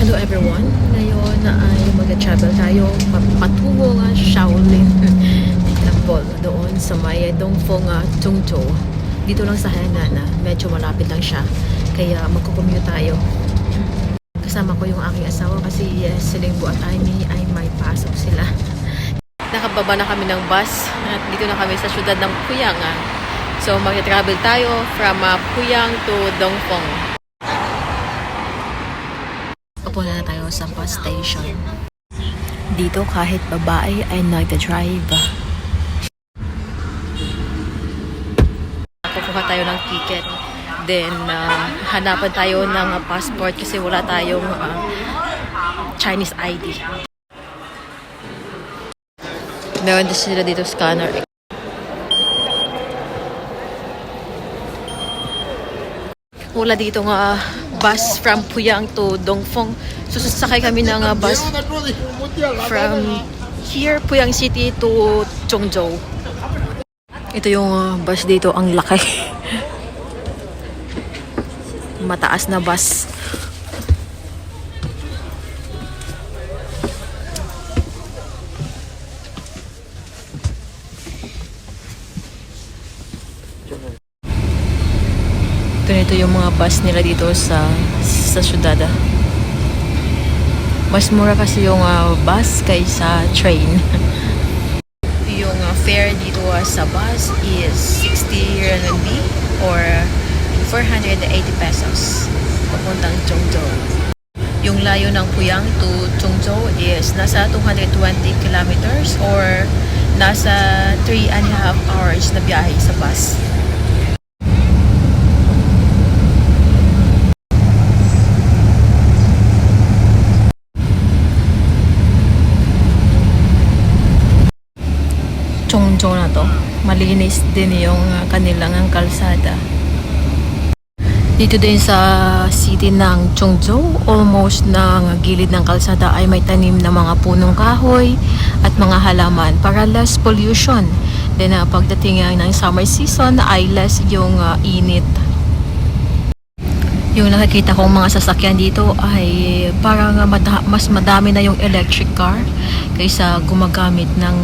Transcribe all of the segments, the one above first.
Hello everyone! Ngayon ay mag-travel tayo patungo nga Shaolin Temple doon sa may Dongfeng Zhongzhou. Dito lang sa Hainan, medyo malapit lang siya. Kaya magko-commute tayo. Kasama ko yung aking asawa kasi Selingbo at Amy ay may pasok sila. Nakababa na kami ng bus at dito na kami sa syudad ng Puyang. So mag-travel tayo from Puyang to Dongfeng. Papunta na tayo sa bus station. Dito kahit babae ay nagda-drive. Kukuha tayo ng ticket. Then hanapan tayo ng passport kasi wala tayong Chinese ID. Meron din sila dito scanner. Wala dito nga bus from Puyang to Dongfeng. So sasakay kami ng bus from here, Puyang City to Zhongzhou. Ito yung bus dito, ang laki. Mataas na bus. Ito yung mga bus nila dito sa syudad. Mas mura kasi yung bus kaysa train. Yung fare dito sa bus is 60 RMB or 480 pesos papuntang Zhongzhou. Yung layo ng Puyang to Zhongzhou is nasa 220 kilometers or nasa 3.5 hours na biyahe sa bus. Zhongzhou na to, malinis din yung kanilang kalsada. Dito din sa city ng Zhongzhou, almost ng gilid ng kalsada ay may tanim na mga punong kahoy at mga halaman para less pollution. Then pagdating ng summer season ay less yung init. Yung nakikita kong mga sasakyan dito ay parang mas madami na yung electric car kaysa gumagamit ng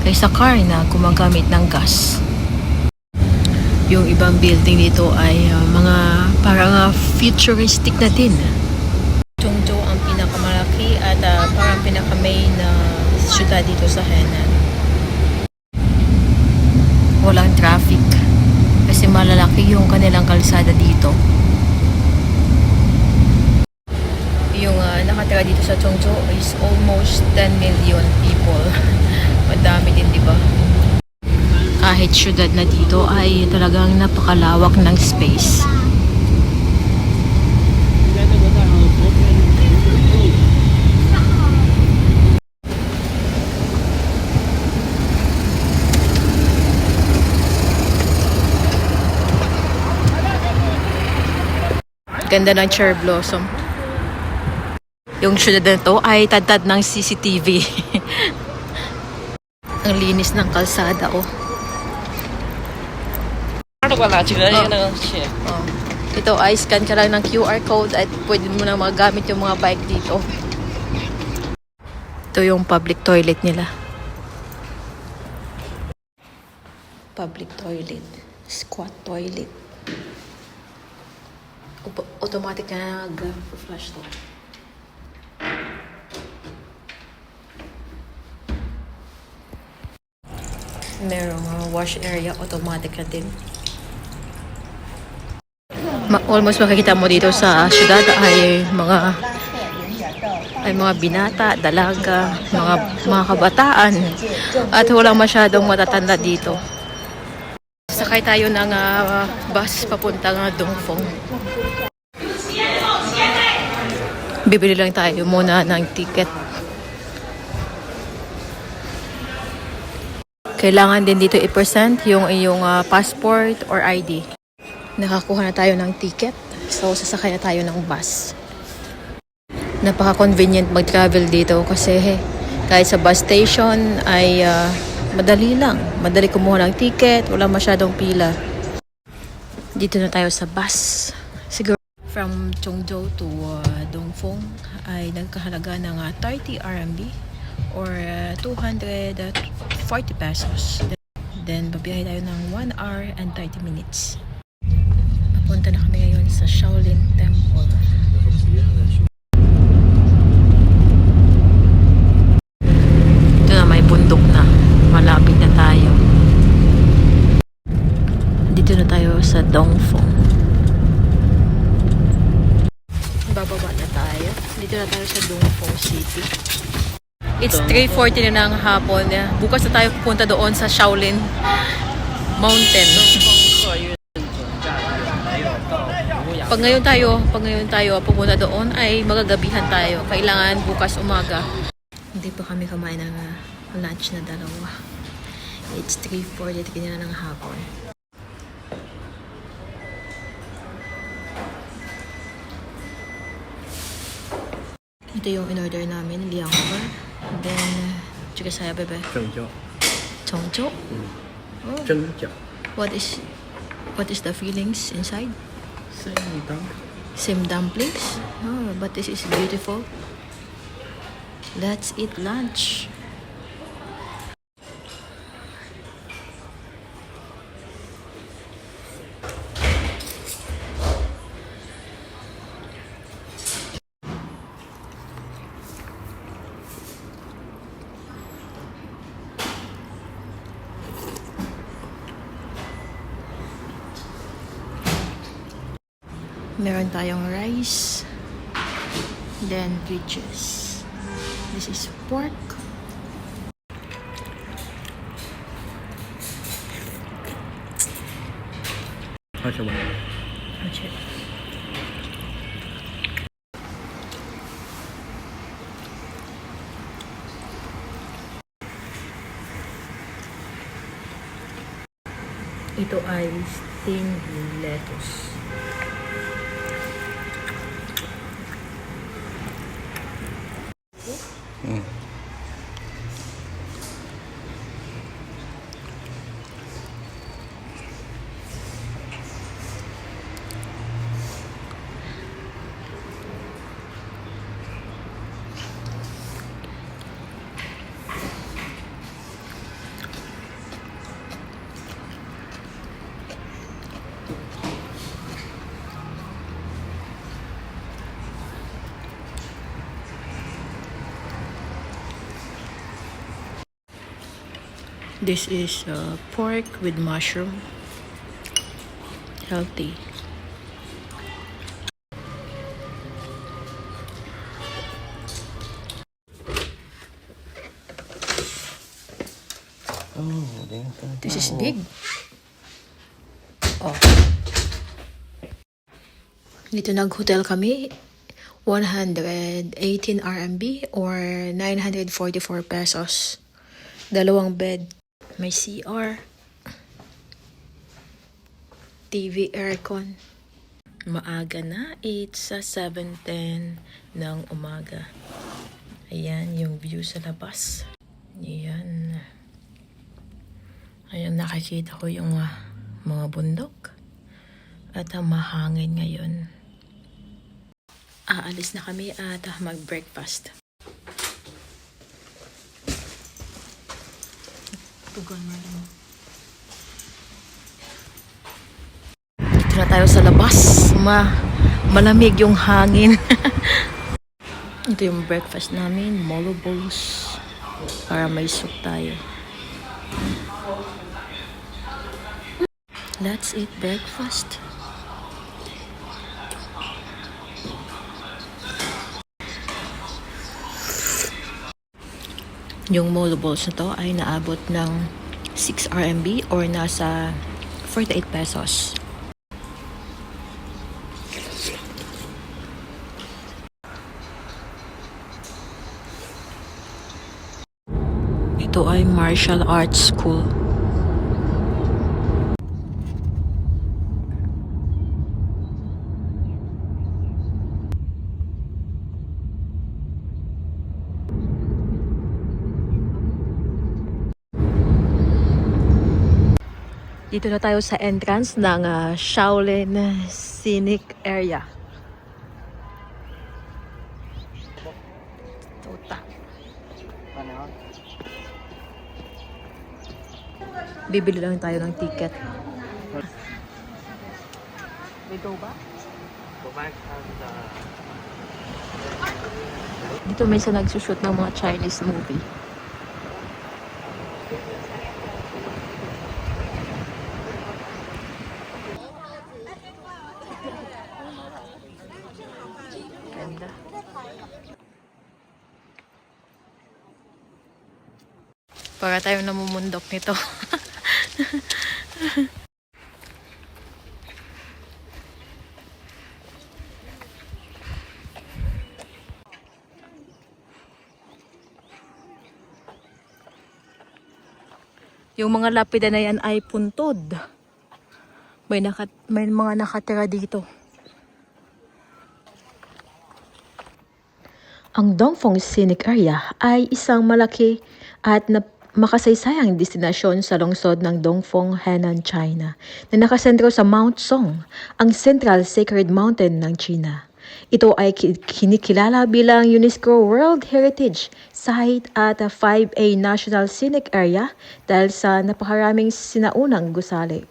kaysa car na gumagamit ng gas. Yung ibang building dito ay mga parang futuristic na din. Zhongzhou ang pinakamalaki at parang pinaka-main na syudad dito sa Hainan. Walang traffic kasi malalaki yung kanilang kalsada dito. Yung nakatira dito sa Zhongzhou is almost 10 million people. Madami din, di ba? Kahit syudad na dito ay talagang napakalawak ng space. Ganda ng cherry blossom. Yung syudad na to ay tad-tad ng CCTV. Ang linis ng kalsada, oh. Ito ay scan ka lang ng QR code at pwede mo na magamit yung mga bike dito. Ito yung public toilet nila. Public toilet. Squat toilet. Automatic na nag-flush to. Merong wash area, automatic na din. Almost makikita mo dito sa syudad ay mga binata, dalaga, mga kabataan at walang masyadong matatanda dito. Sakay tayo ng bus papuntang Dongfeng. Bibili lang tayo muna ng ticket. Kailangan din dito i-present yung iyong passport or ID. Nakakuha na tayo ng ticket. So, sasakay na tayo ng bus. Napaka-convenient mag-travel dito kasi kahit sa bus station ay madali lang. Madali kumuha ng ticket, wala masyadong pila. Dito na tayo sa bus. Siguro from Zhongzhou to Dongfeng Dongfeng ay nagkahalaga ng 30 RMB or 240 pesos. Then babiyahe tayo ng 1 hour and 30 minutes. Papunta na kami ngayon sa Shaolin Temple. Ito na, may bundok na. Malapit na tayo. Dito na tayo sa Dongfeng. Bababa na tayo. Dito na tayo sa Dongfeng City. It's 3:40 na ng hapon. Bukas na tayo pupunta doon sa Shaolin Mountain. Pag ngayon tayo pupunta doon ay magagabihan tayo. Kailangan bukas umaga. Hindi pa kami kumain ng lunch na dalawa. It's 3:43 na ng hapon. Ito yung in-order namin, liangba. Then, juga saya bebe. Zhengjiao. Chongzhou. Oh. Zhengjiao. What is the feelings inside? Same Same dumplings? Oh, but this is beautiful. Let's eat lunch. Meron tayong rice, then veggies. This is pork. Okay. Ito ay steamed lettuce. This is pork with mushroom. Healthy. This is big. Oh. Dito nag-hotel kami. 118 RMB or 944 pesos. Dalawang bed. May CR. TV, aircon. Maaga na. It's 7:10 ng umaga. Ayan yung view sa labas. Ayan. Ayan, nakikita ko yung mga bundok. At mahangin ngayon. Aalis na kami at mag-breakfast. Tugon mo lang. Dito na tayo sa labas. Malamig yung hangin. Ito yung breakfast namin. Molo bowls. Para may soup tayo. Let's eat breakfast. Yung molo balls na to ay naabot ng 6 RMB or nasa 48 pesos. Ito ay martial arts school. Dito na tayo sa entrance ng Shaolin Scenic Area. Tota. Bibili lang tayo ng ticket. We go back? Go back and Dito may isa nagsushoot ng mga Chinese movie. Ganda. Para tayong namumundok nito. Yung mga lapida na yan ay puntod. May mga nakatira dito. Ang Dongfeng Scenic Area ay isang malaki at makasaysayang destinasyon sa lungsod ng Dongfeng, Henan, China, na nakasentro sa Mount Song, ang Central Sacred Mountain ng China. Ito ay kinikilala bilang UNESCO World Heritage Site at 5A National Scenic Area dahil sa napakaraming sinaunang gusali,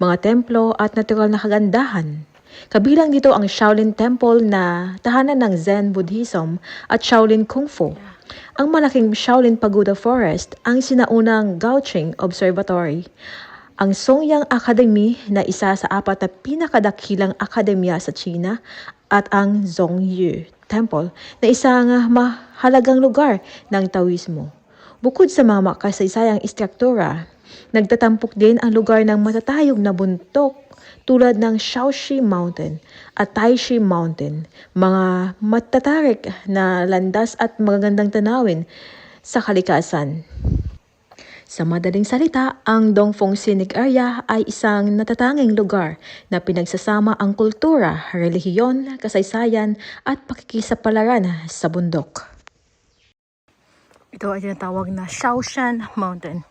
mga templo at natural na kagandahan. Kabilang dito ang Shaolin Temple na tahanan ng Zen Buddhism at Shaolin Kung Fu. Ang malaking Shaolin Pagoda Forest ang sinaunang Gaoqing Observatory. Ang Songyang Academy na isa sa 4 na pinakadakilang akademya sa China at ang Zhongyu Temple na isang mahalagang lugar ng Taoismo. Bukod sa mga makasaysayang istruktura, nagtatampok din ang lugar ng matatayog na bundok tulad ng Shaoxi Mountain at Taishi Mountain, mga matatarik na landas at magagandang tanawin sa kalikasan. Sa madaling salita, ang Dongfeng Scenic Area ay isang natatanging lugar na pinagsasama ang kultura, relihiyon, kasaysayan at pakikisapalaran sa bundok. Ito ay tinatawag na Shaoshan Mountain.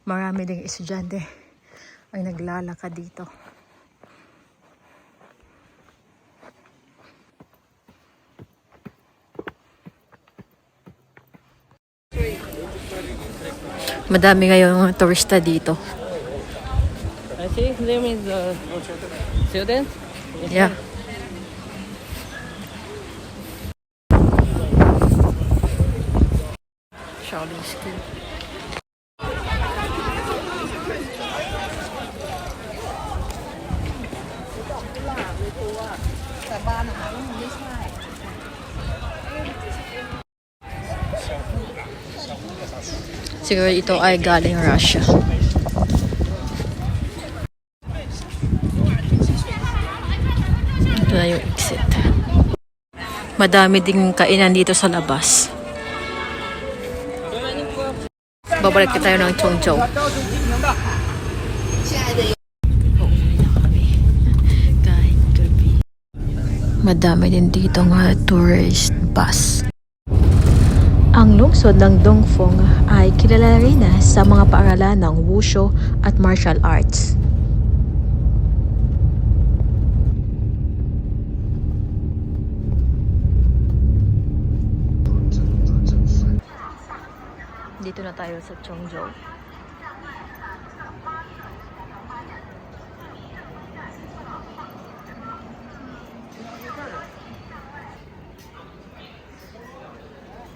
Marami ding estudyante ay naglalakad dito. Madami ngayong turista dito. I see them is students. Yeah. Shaolin School. Siguro ito ay galing Russia. Ito na yung exit. Madami ding kainan dito sa labas. Babalik tayo ng Chongzhou. Pauwi na kami. Kahit gabi. Madami din dito nga tourist bus. Ang lungsod ng Dongfeng ay kilala rin sa mga paaralan ng wushu at martial arts. Dito na tayo sa Chongzhou.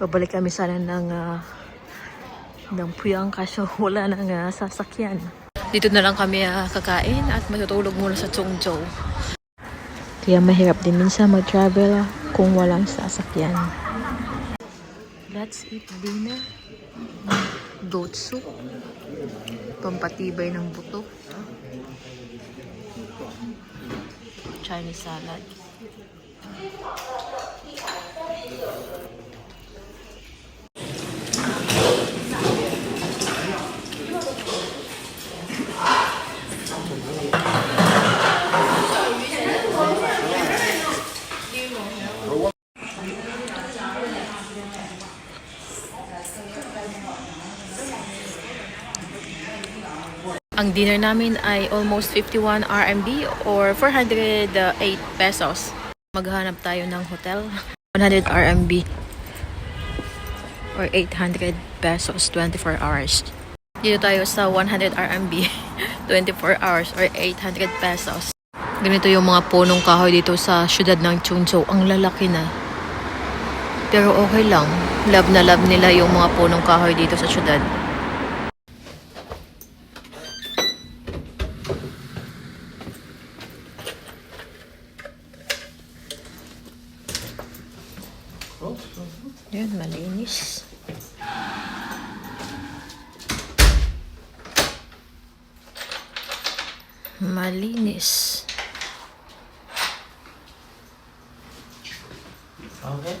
Babalik kami sana ng Puyang kaso wala nang sasakyan. Dito na lang kami kakain at matutulog muna sa Chongzhou. Kaya mahirap din minsan mag-travel kung walang sasakyan. Let's eat dinner. Goat soup. Pampatibay ng buto. Chinese salad. Ang dinner namin ay almost 51 RMB or 408 pesos. Maghanap tayo ng hotel. 100 RMB or 800 pesos 24 hours. Dito tayo sa 100 RMB 24 hours or 800 pesos. Ganito yung mga punong kahoy dito sa syudad ng Chungcheong. Ang lalaki na. Pero okay lang. Love na love nila yung mga punong kahoy dito sa syudad. Yan, malinis. Malinis. Okay.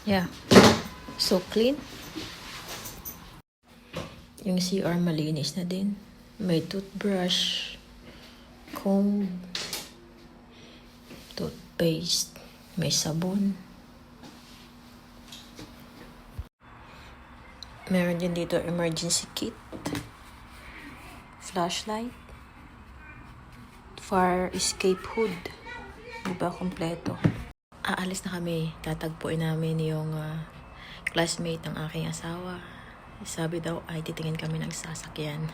Yeah. So clean. Yung CR malinis na din. May toothbrush, comb, toothpaste, may sabon. Meron din dito emergency kit, flashlight, fire escape hood. Diba kompleto? Aalis na kami. Tatagpuin namin yung classmate ng aking asawa. Sabi daw ay titingin kami ng sasakyan.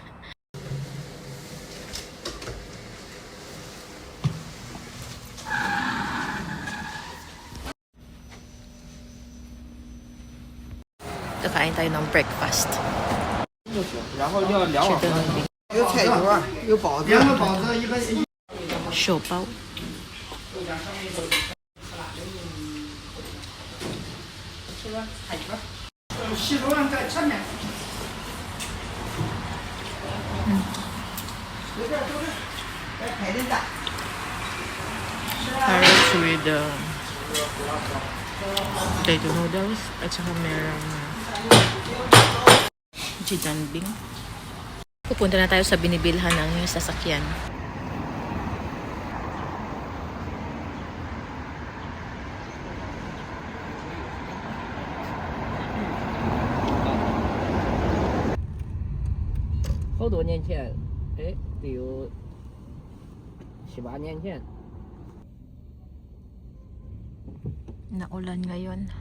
Kakain tayo ng breakfast. 然后要2碗。有菜球啊，有包子，两个包子110。手包。洗手上在前面。随便都是，来开的单。 Carrots with potato noodles at saka merong jidanbing. Pupunta na tayo sa binibilhan ng sasakyan.好多年前，哎，得有7、8年前。 Naulan ngayon.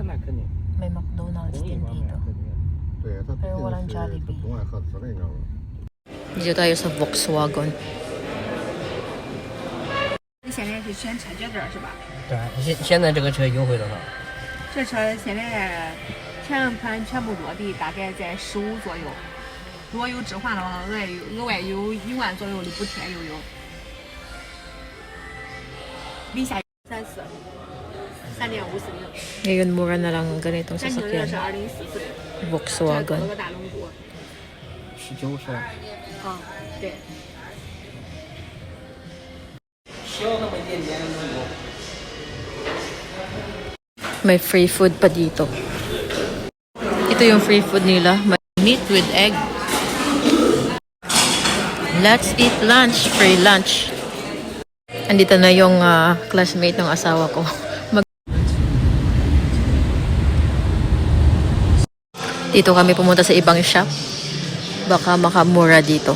那肯定。 May McDonald's 公益 din 方面 dito. 肯定。对他毕 Pero 竟 walang 是 Jollibee. 不爱喝滋味，你知道吗？ Dito tayo sa Volkswagen. 你现在是选车觉证是吧？对，现在这个车优惠多少？这车现在全款全部落地大概在15左右，如果有置换的话，额外有1万左右的补贴又有。理下34，3.50的， Ngayon mura na lang ang ganitong 3厅的是 sasakyan. 2040的，这 Volkswagen. 个大龙骨。 19是。啊，对。 小那么一点点的龙骨。 May free food pa dito. Ito yung free food nila. May meat with egg. Let's eat lunch. Free lunch. Andito na yung classmate ng asawa ko. Dito kami pumunta sa ibang shop. Baka makamura dito.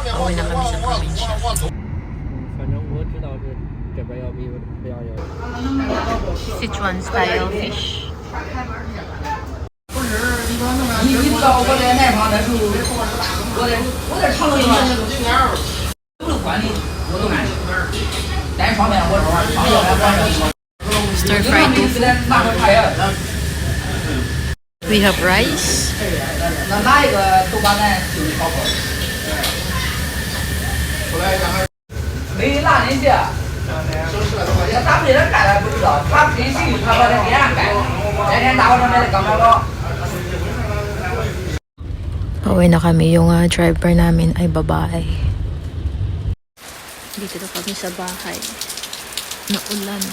Pauwi na kami sa probinsya. 反正我知道是这边要比不要有。 Sichuan style fish. 你知道我在南方的时候，我在长春都是管理，我都干。单方面我说，长春来管理。 Stir fried tofu. 哪个菜呀？ We have rice. 哪一个都把咱就是炒好。没拿人家。他们人干的不知道，他分析他把这给俺干，天天大晚上买的刚买好。 Pauwi na kami. Yung driver namin ay babae. Dito na kami sa bahay. Naulan.